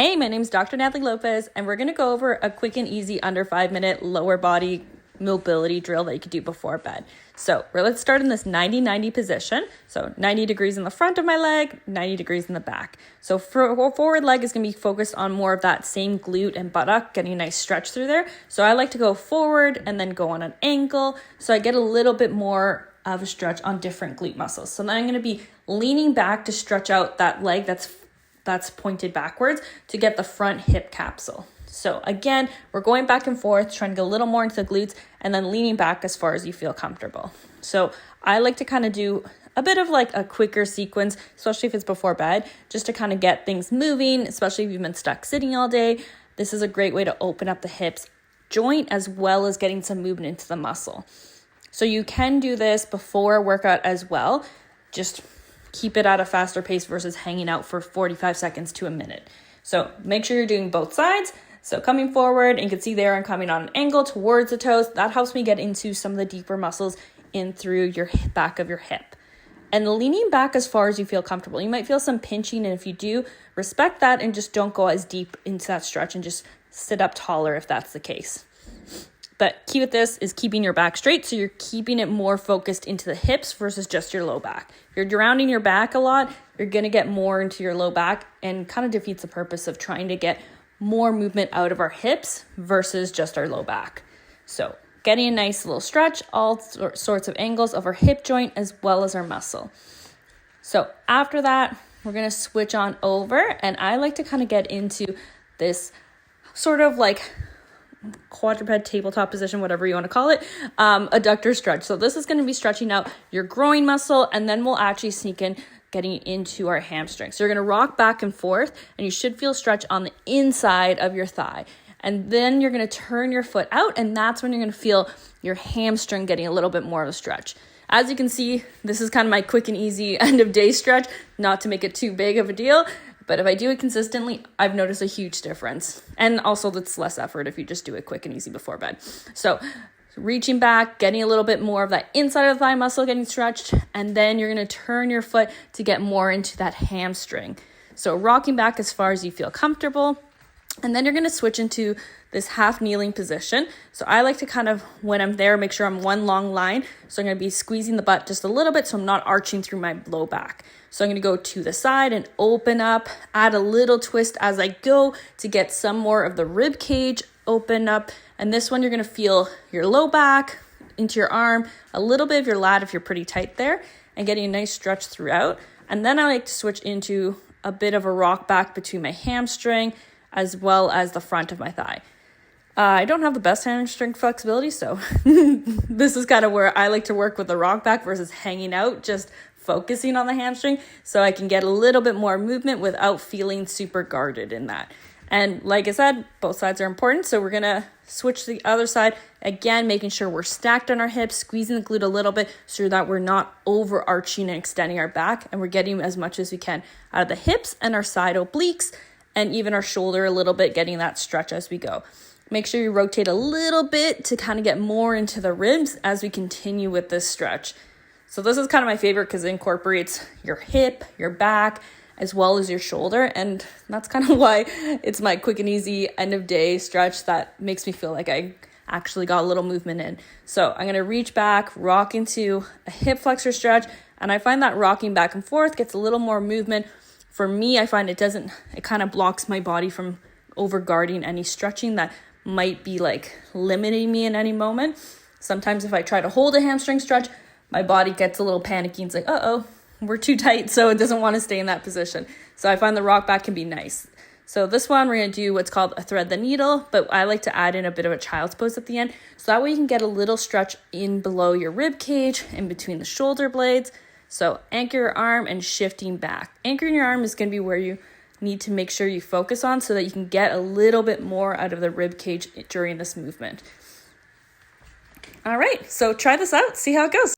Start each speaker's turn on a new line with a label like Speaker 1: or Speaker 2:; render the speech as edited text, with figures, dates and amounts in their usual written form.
Speaker 1: Hey, my name is Dr. Natalie Lopez, and we're going to go over a quick and easy under 5-minute lower body mobility drill that you could do before bed. So let's start in this 90-90 position. So 90 degrees in the front of my leg, 90 degrees in the back. So forward leg is going to be focused on more of that same glute and buttock, getting a nice stretch through there. So I like to go forward and then go on an angle. So I get a little bit more of a stretch on different glute muscles. So then I'm going to be leaning back to stretch out that leg that's pointed backwards to get the front hip capsule. So again, we're going back and forth, trying to get a little more into the glutes and then leaning back as far as you feel comfortable. So I like to kind of do a bit of like a quicker sequence, especially if it's before bed, just to kind of get things moving, especially if you've been stuck sitting all day. This is a great way to open up the hips joint as well as getting some movement into the muscle. So you can do this before a workout as well. Just keep it at a faster pace versus hanging out for 45 seconds to a minute. So make sure you're doing both sides. So coming forward, and you can see there I'm coming on an angle towards the toes. That helps me get into some of the deeper muscles in through your back of your hip. And leaning back as far as you feel comfortable. You might feel some pinching, and if you do, respect that and just don't go as deep into that stretch and just sit up taller if that's the case. But key with this is keeping your back straight, so you're keeping it more focused into the hips versus just your low back. If you're rounding your back a lot, you're going to get more into your low back and kind of defeats the purpose of trying to get more movement out of our hips versus just our low back. So getting a nice little stretch, all sorts of angles of our hip joint as well as our muscle. So after that, we're going to switch on over, and I like to kind of get into this sort of like quadruped tabletop position, whatever you want to call it, adductor stretch. So this is going to be stretching out your groin muscle, and then we'll actually sneak in getting into our hamstring. So you're going to rock back and forth, and you should feel stretch on the inside of your thigh. And then you're going to turn your foot out, and that's when you're going to feel your hamstring getting a little bit more of a stretch. As you can see, this is kind of my quick and easy end of day stretch, not to make it too big of a deal. But if I do it consistently, I've noticed a huge difference. And also that's less effort if you just do it quick and easy before bed. So reaching back, getting a little bit more of that inside of the thigh muscle getting stretched. And then you're going to turn your foot to get more into that hamstring. So rocking back as far as you feel comfortable. And then you're going to switch into this half kneeling position. So I like to kind of, when I'm there, make sure I'm one long line. So I'm going to be squeezing the butt just a little bit so I'm not arching through my low back. So I'm going to go to the side and open up, add a little twist as I go to get some more of the rib cage open up. And this one, you're going to feel your low back into your arm, a little bit of your lat if you're pretty tight there, and getting a nice stretch throughout. And then I like to switch into a bit of a rock back between my hamstring as well as the front of my thigh. I don't have the best hamstring flexibility, so this is kind of where I like to work with the rock back versus hanging out, just focusing on the hamstring so I can get a little bit more movement without feeling super guarded in that. And like I said, both sides are important, so we're going to switch to the other side. Again, making sure we're stacked on our hips, squeezing the glute a little bit so that we're not overarching and extending our back, and we're getting as much as we can out of the hips and our side obliques, and even our shoulder a little bit, getting that stretch as we go. Make sure you rotate a little bit to kind of get more into the ribs as we continue with this stretch. So this is kind of my favorite because it incorporates your hip, your back, as well as your shoulder. And that's kind of why it's my quick and easy end of day stretch that makes me feel like I actually got a little movement in. So I'm going to reach back, rock into a hip flexor stretch. And I find that rocking back and forth gets a little more movement. For me, I find it kind of blocks my body from overguarding any stretching that might be like limiting me in any moment. Sometimes if I try to hold a hamstring stretch, my body gets a little panicky and it's like, uh-oh, we're too tight, so it doesn't want to stay in that position. So I find the rock back can be nice. So this one, we're going to do what's called a thread the needle, but I like to add in a bit of a child's pose at the end. So that way you can get a little stretch in below your rib cage, in between the shoulder blades. So anchor your arm and shifting back. Anchoring your arm is going to be where you need to make sure you focus on so that you can get a little bit more out of the rib cage during this movement. All right, so try this out, see how it goes.